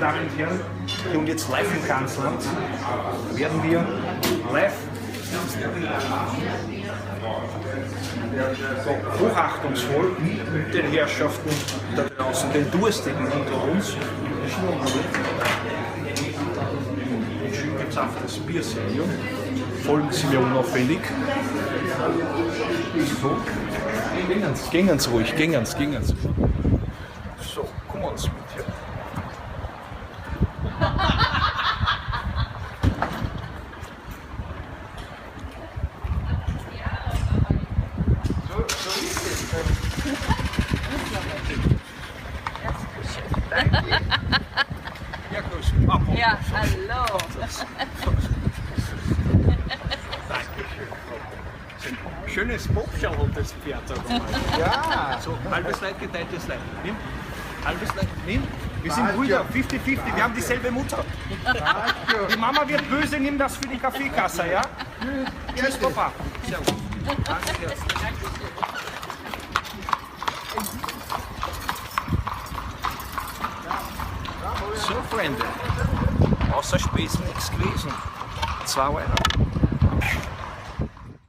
Damen und Herren, hier und jetzt live im Kanzleramt werden wir live hochachtungsvoll mit den Herrschaften da draußen, den Durstigen unter uns, ein schön gezapftes Bier servieren. Folgen Sie mir unauffällig. So. Gehen Sie ruhig, gehen Sie. So, komm uns mit hier. So ist es. Ja, grüß dich. Ja, hallo. Schönes Popschau hat das Pferd, sag mal. Ja. So, halbes Leid, geteiltes Leid. Nimm. Halbes Leid, nimm. Wir sind Brüder, 50-50, wir haben dieselbe Mutter. Die Mama wird böse, nimm das für die Kaffeekasse, ja? Tschüss, Papa. Servus. Danke. So, Freunde. Außer Späßen nichts gewesen. 2 Euro.